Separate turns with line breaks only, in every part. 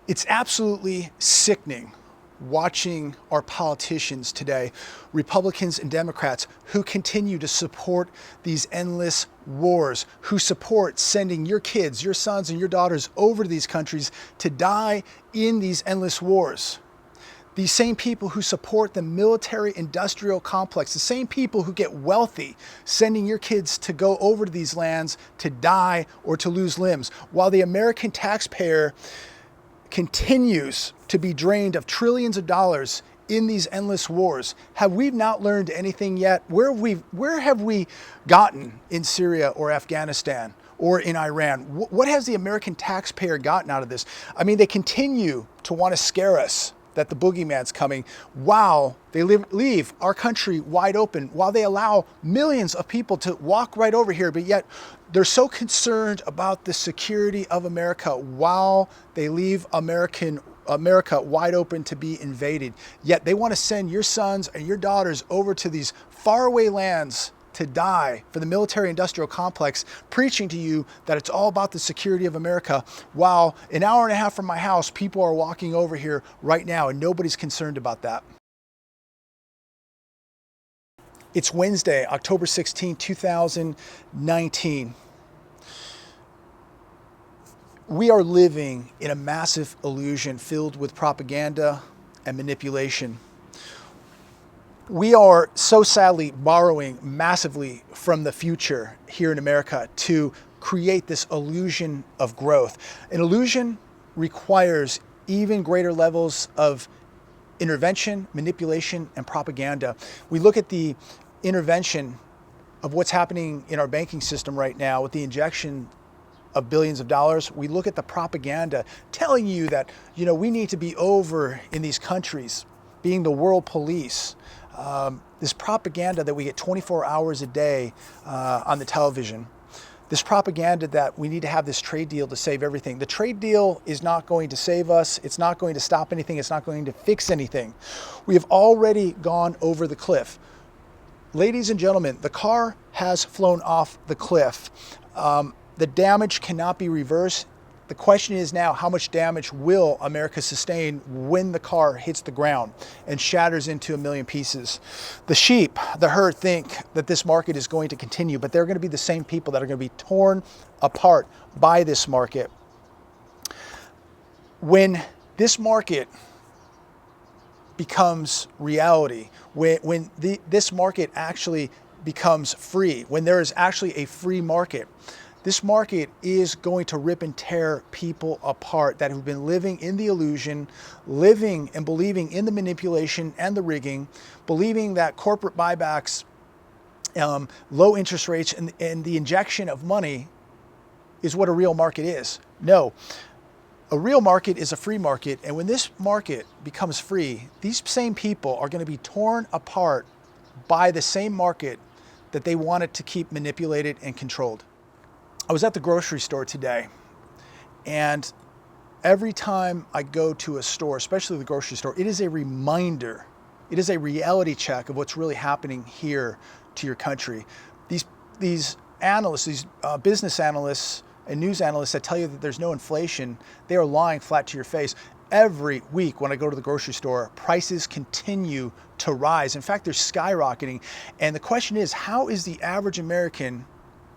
It's absolutely sickening watching our politicians today, Republicans and Democrats, who continue to support these endless wars, who support sending your kids, your sons and your daughters over to these countries to die in these endless wars. These same people who support the military-industrial complex, the same people who get wealthy sending your kids to go over to these lands to die or to lose limbs, while the American taxpayer continues to be drained of trillions of dollars in these endless wars. Have we not learned anything yet? Where have we gotten in Syria or Afghanistan or in Iran? What has the American taxpayer gotten out of this? I mean, they continue to want to scare us that the boogeyman's coming while they leave our country wide open, while they allow millions of people to walk right over here, but yet they're so concerned about the security of America while they leave America wide open to be invaded. Yet they want to send your sons and your daughters over to these faraway lands to die for the military-industrial complex, preaching to you that it's all about the security of America, while an hour and a half from my house, people are walking over here right now and nobody's concerned about that. It's Wednesday, October 16, 2019. We are living in a massive illusion filled with propaganda and manipulation. We are so sadly borrowing massively from the future here in America to create this illusion of growth. An illusion requires even greater levels of intervention, manipulation, and propaganda. We look at the intervention of what's happening in our banking system right now with the injection of billions of dollars. We look at the propaganda telling you that, we need to be over in these countries, being the world police. This propaganda that we get 24 hours a day on the television. This propaganda that we need to have this trade deal to save everything. The trade deal is not going to save us. It's not going to stop anything. It's not going to fix anything. We have already gone over the cliff. Ladies and gentlemen, the car has flown off the cliff. The damage cannot be reversed. The question is now, how much damage will America sustain when the car hits the ground and shatters into a million pieces? The sheep, the herd, think that this market is going to continue, but they're going to be the same people that are going to be torn apart by this market. When this market becomes reality, when this market actually becomes free, when there is actually a free market, this market is going to rip and tear people apart that have been living in the illusion, living and believing in the manipulation and the rigging, believing that corporate buybacks, low interest rates, and the injection of money is what a real market is. No, a real market is a free market. And when this market becomes free, these same people are going to be torn apart by the same market that they wanted to keep manipulated and controlled. I was at the grocery store today, and every time I go to a store, especially the grocery store, it is a reminder, it is a reality check of what's really happening here to your country. These analysts, these business analysts and news analysts that tell you that there's no inflation, they are lying flat to your face. Every week when I go to the grocery store, prices continue to rise. In fact, they're skyrocketing. And the question is, how is the average American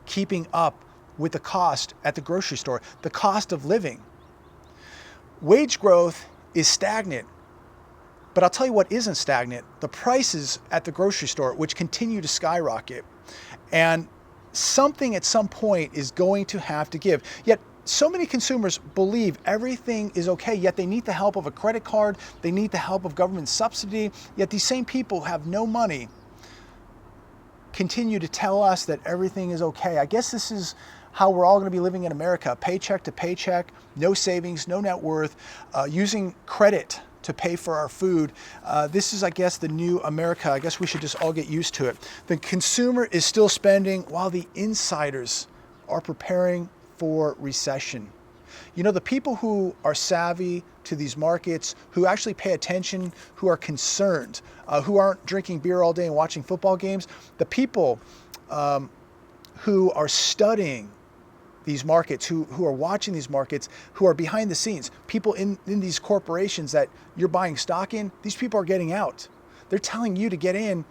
keeping up with the cost at the grocery store, the cost of living? Wage growth is stagnant, but I'll tell you what isn't stagnant: the prices at the grocery store, which continue to skyrocket. And something at some point is going to have to give. Yet so many consumers believe everything is okay, yet they need the help of a credit card, they need the help of government subsidy, yet these same people who have no money continue to tell us that everything is okay. I guess this is how we're all going to be living in America, paycheck to paycheck, no savings, no net worth, using credit to pay for our food. This is, I guess, the new America. I guess we should just all get used to it. The consumer is still spending while the insiders are preparing for recession. The people who are savvy to these markets, who actually pay attention, who are concerned, who aren't drinking beer all day and watching football games, the people who are studying these markets, who are watching these markets, who are behind the scenes, people in these corporations that you're buying stock in, these people are getting out. They're telling you to get in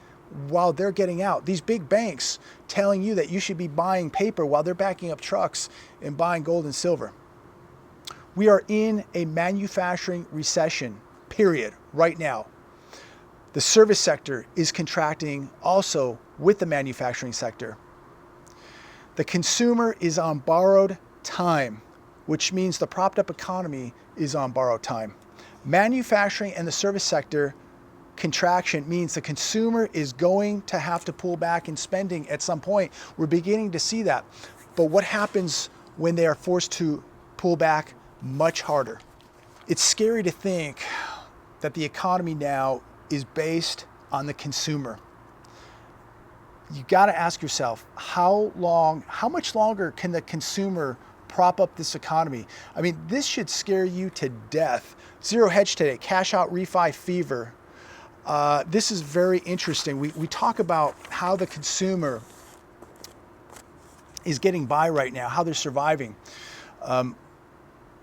while they're getting out. These big banks telling you that you should be buying paper while they're backing up trucks and buying gold and silver. We are in a manufacturing recession, period, right now. The service sector is contracting also with the manufacturing sector. The consumer is on borrowed time, which means the propped up economy is on borrowed time. Manufacturing and the service sector contraction means the consumer is going to have to pull back in spending at some point. We're beginning to see that. But what happens when they are forced to pull back much harder? It's scary to think that the economy now is based on the consumer. You got to ask yourself, how much longer can the consumer prop up this economy? I mean, this should scare you to death. Zero hedge today, cash out refi fever. This is very interesting. We talk about how the consumer is getting by right now, how they're surviving.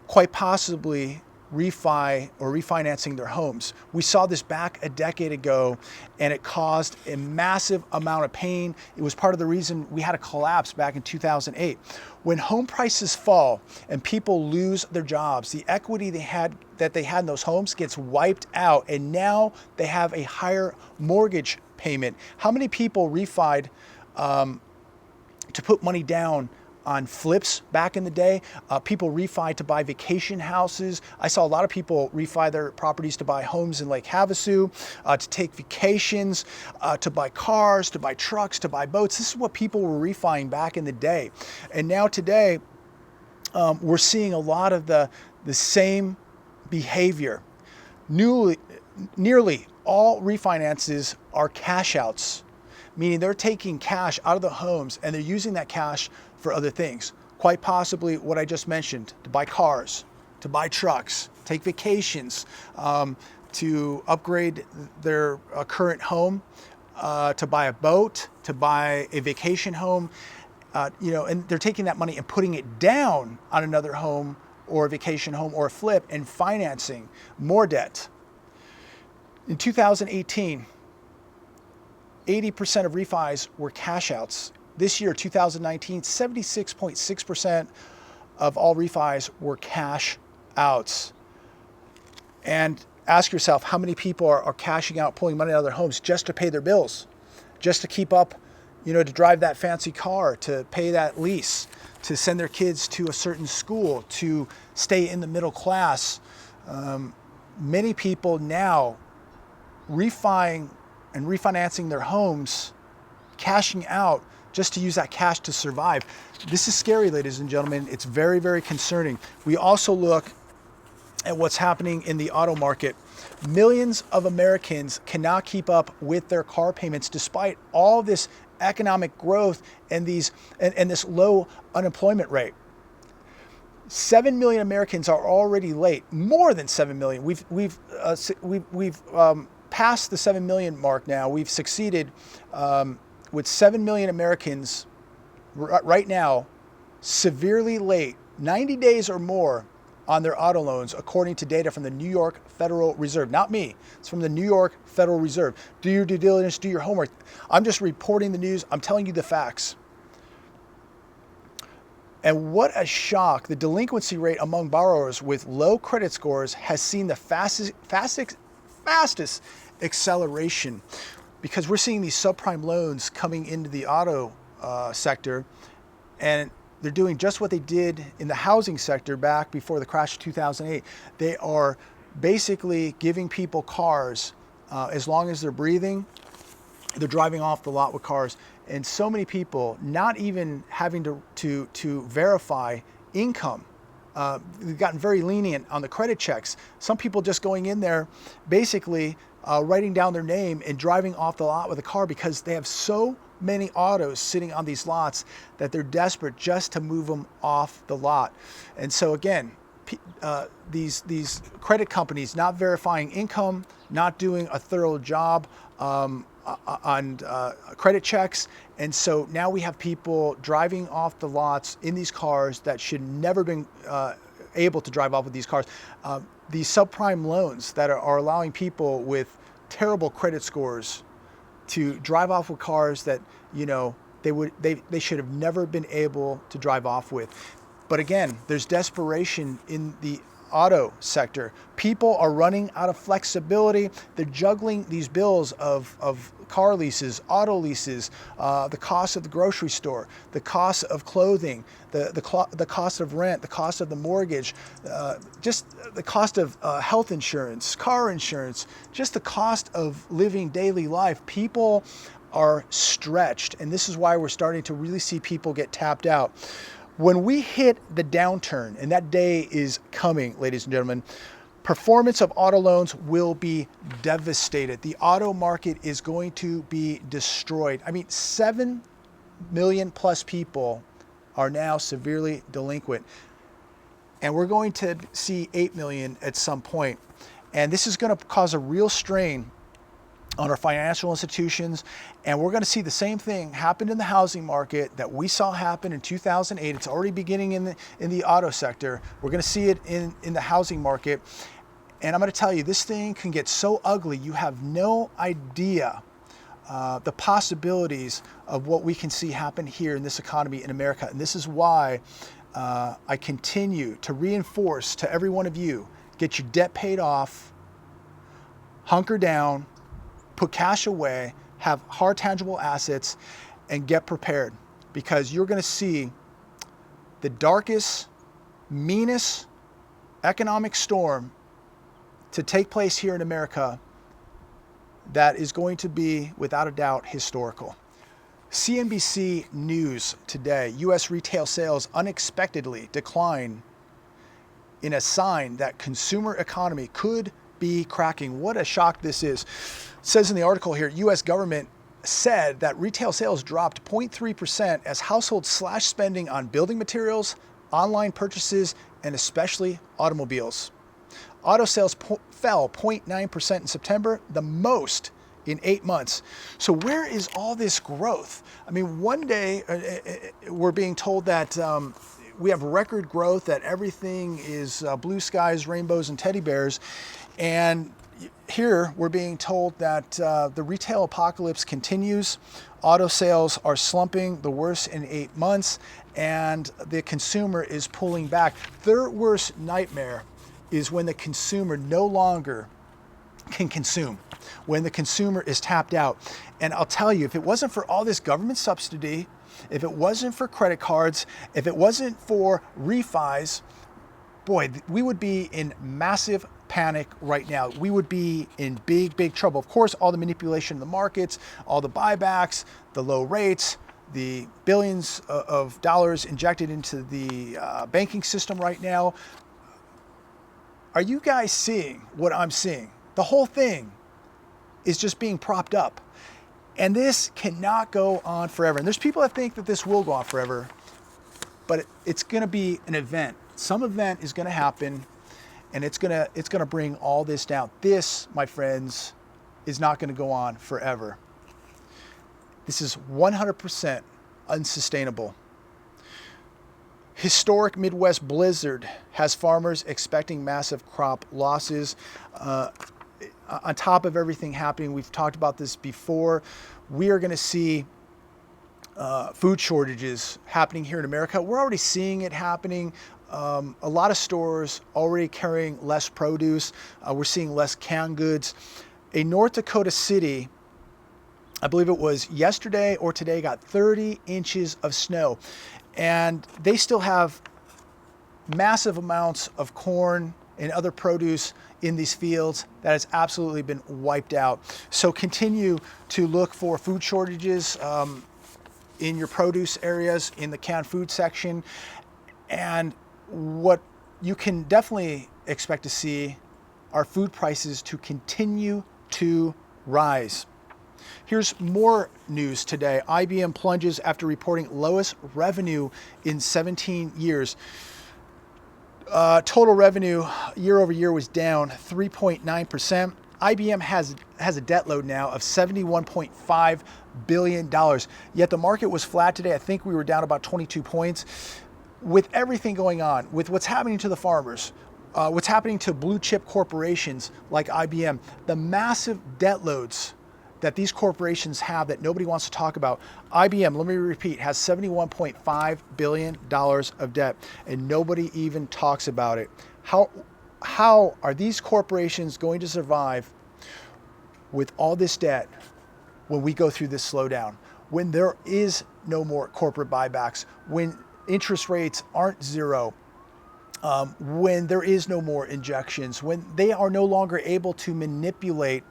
Quite possibly refi or refinancing their homes. We saw this back a decade ago, and it caused a massive amount of pain. It was part of the reason we had a collapse back in 2008. When home prices fall and people lose their jobs, the equity they had in those homes gets wiped out, and now they have a higher mortgage payment. How many people refied to put money down on flips back in the day? People refi to buy vacation houses. I saw a lot of people refi their properties to buy homes in Lake Havasu, to take vacations, to buy cars, to buy trucks, to buy boats. This is what people were refining back in the day. And now today, we're seeing a lot of the same behavior. Nearly all refinances are cash outs, meaning they're taking cash out of the homes and they're using that cash for other things. Quite possibly what I just mentioned, to buy cars, to buy trucks, take vacations, to upgrade their current home, to buy a boat, to buy a vacation home, and they're taking that money and putting it down on another home or a vacation home or a flip and financing more debt. In 2018, 80% of refis were cash outs. This year, 2019, 76.6% of all refis were cash outs. And ask yourself, how many people are cashing out, pulling money out of their homes just to pay their bills, just to keep up, to drive that fancy car, to pay that lease, to send their kids to a certain school, to stay in the middle class. Many people now refining and refinancing their homes, cashing out just to use that cash to survive. This is scary, ladies and gentlemen. It's very, very concerning. We also look at what's happening in the auto market. Millions of Americans cannot keep up with their car payments despite all this economic growth and this low unemployment rate. 7 million Americans are already late. More than 7 million. We've passed the 7 million mark now. We've succeeded with 7 million Americans right now severely late, 90 days or more on their auto loans, according to data from the New York Federal Reserve. Not me, it's from the New York Federal Reserve. Do your due diligence, do your homework. I'm just reporting the news. I'm telling you the facts. And what a shock. The delinquency rate among borrowers with low credit scores has seen the fastest acceleration, because we're seeing these subprime loans coming into the auto sector, and they're doing just what they did in the housing sector back before the crash of 2008. They are basically giving people cars as long as they're breathing. They're driving off the lot with cars, and so many people not even having to verify income. They've gotten very lenient on the credit checks. Some people just going in there, basically writing down their name and driving off the lot with a car because they have so many autos sitting on these lots that they're desperate just to move them off the lot. And so again, these credit companies not verifying income, not doing a thorough job credit checks. And so now we have people driving off the lots in these cars that should never been able to drive off with these cars. These subprime loans that are allowing people with terrible credit scores to drive off with cars that, you know, they should have never been able to drive off with. But again, there's desperation in the auto sector. People are running out of flexibility. They're juggling these bills of car leases, auto leases, the cost of the grocery store, the cost of clothing, the cost of rent, the cost of the mortgage, just the cost of health insurance, car insurance, just the cost of living daily life. People are stretched, and this is why we're starting to really see people get tapped out. When we hit the downturn, and that day is coming, ladies and gentlemen, performance of auto loans will be devastated. The auto market is going to be destroyed. I mean, 7 million plus people are now severely delinquent, and we're going to see 8 million at some point. And this is going to cause a real strain on our financial institutions, and we're going to see the same thing happen in the housing market that we saw happen in 2008. It's already beginning in the auto sector. We're going to see it in the housing market, and I'm going to tell you, this thing can get so ugly you have no idea the possibilities of what we can see happen here in this economy in America. And this is why I continue to reinforce to every one of you: get your debt paid off, hunker down, put cash away, have hard tangible assets, and get prepared, because you're going to see the darkest, meanest economic storm to take place here in America that is going to be, without a doubt, historical. CNBC News today: U.S. retail sales unexpectedly decline in a sign that consumer economy could be cracking. What a shock this is. It says in the article here, U.S. government said that retail sales dropped 0.3% as households slashed spending on building materials, online purchases, and especially automobiles. Auto sales fell 0.9% in September, the most in 8 months. So where is all this growth? I mean, one day we're being told that we have record growth, that everything is blue skies, rainbows, and teddy bears. And here we're being told that the retail apocalypse continues. Auto sales are slumping, the worst in 8 months, and the consumer is pulling back. Their worst nightmare is when the consumer no longer can consume, when the consumer is tapped out. And I'll tell you, if it wasn't for all this government subsidy, if it wasn't for credit cards, if it wasn't for refis, boy, we would be in massive panic right now. We would be in big, big trouble. Of course, all the manipulation in the markets, all the buybacks, the low rates, the billions of dollars injected into the banking system right now. Are you guys seeing what I'm seeing? The whole thing is just being propped up. And this cannot go on forever. And there's people that think that this will go on forever, but it's going to be an event. Some event is going to happen, and it's going to bring all this down. This, my friends, is not going to go on forever. This is 100% unsustainable. Historic Midwest blizzard has farmers expecting massive crop losses. On top of everything happening, we've talked about this before, we are going to see food shortages happening here in America. We're already seeing it happening. A lot of stores already carrying less produce. We're seeing less canned goods. A North Dakota city, I believe it was yesterday or today, got 30 inches of snow. And they still have massive amounts of corn and other produce in these fields that has absolutely been wiped out. So continue to look for food shortages in your produce areas, in the canned food section. And what you can definitely expect to see are food prices to continue to rise. Here's more news today. IBM plunges after reporting lowest revenue in 17 years. Total revenue year over year was down 3.9%. IBM has a debt load now of $71.5 billion. Yet the market was flat today. I think we were down about 22 points. With everything going on, with what's happening to the farmers, what's happening to blue chip corporations like IBM, the massive debt loads that these corporations have that nobody wants to talk about. IBM, let me repeat, has $71.5 billion of debt, and nobody even talks about it. How are these corporations going to survive with all this debt when we go through this slowdown? When there is no more corporate buybacks, when interest rates aren't zero, when there is no more injections, when they are no longer able to manipulate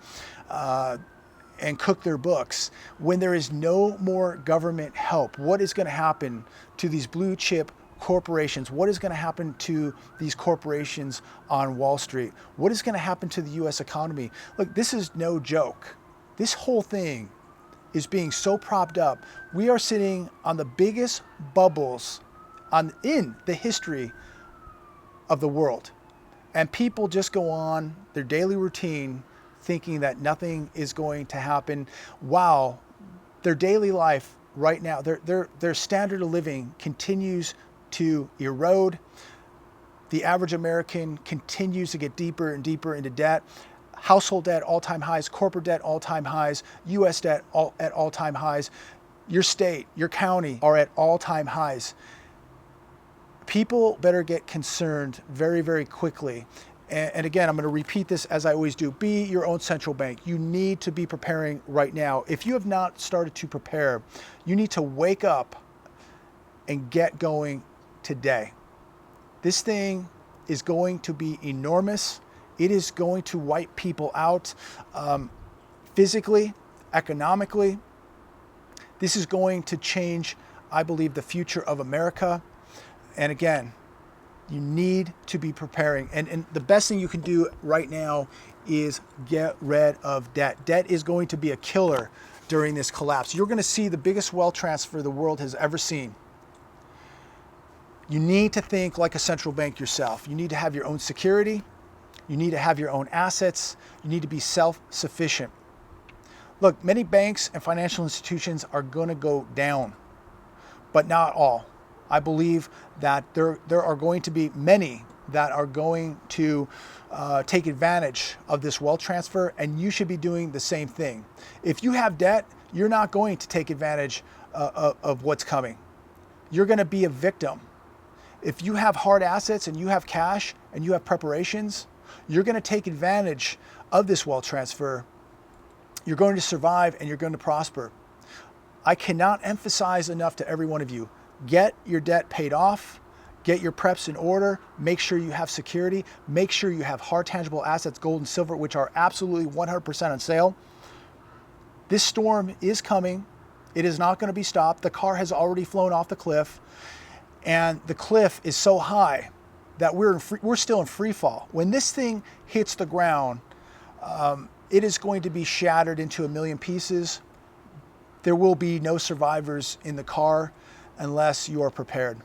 and cook their books, when there is no more government help, what is going to happen to these blue chip corporations? What is going to happen to these corporations on Wall Street? What is going to happen to the US economy? Look, this is no joke. This whole thing is being so propped up. We are sitting on the biggest bubbles in the history of the world. And people just go on their daily routine thinking that nothing is going to happen, while their daily life right now, their standard of living continues to erode. The average American continues to get deeper and deeper into debt. Household debt, all-time highs. Corporate debt, all-time highs. U.S. debt, at all-time highs. Your state, your county are at all-time highs. People better get concerned very, very quickly. And again, I'm going to repeat this as I always do. Be your own central bank. You need to be preparing right now. If you have not started to prepare, you need to wake up and get going today. This thing is going to be enormous. It is going to wipe people out physically, economically. This is going to change, I believe, the future of America. And again, you need to be preparing. And the best thing you can do right now is get rid of debt. Debt is going to be a killer during this collapse. You're going to see the biggest wealth transfer the world has ever seen. You need to think like a central bank yourself. You need to have your own security. You need to have your own assets. You need to be self-sufficient. Look, many banks and financial institutions are going to go down, but not all. I believe that there are going to be many that are going to take advantage of this wealth transfer, and you should be doing the same thing. If you have debt, you're not going to take advantage of what's coming. You're going to be a victim. If you have hard assets and you have cash and you have preparations, you're going to take advantage of this wealth transfer. You're going to survive and you're going to prosper. I cannot emphasize enough to every one of you, get your debt paid off, get your preps in order, make sure you have security, make sure you have hard tangible assets, gold and silver, which are absolutely 100% on sale. This storm is coming. It is not going to be stopped. The car has already flown off the cliff, and the cliff is so high that we're still in free fall. When this thing hits the ground, it is going to be shattered into a million pieces. There will be no survivors in the car unless you are prepared.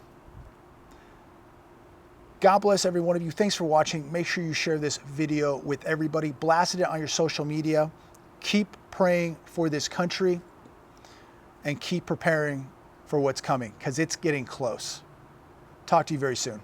God bless every one of you. Thanks for watching. Make sure you share this video with everybody. Blast it on your social media. Keep praying for this country and keep preparing for what's coming, because it's getting close. Talk to you very soon.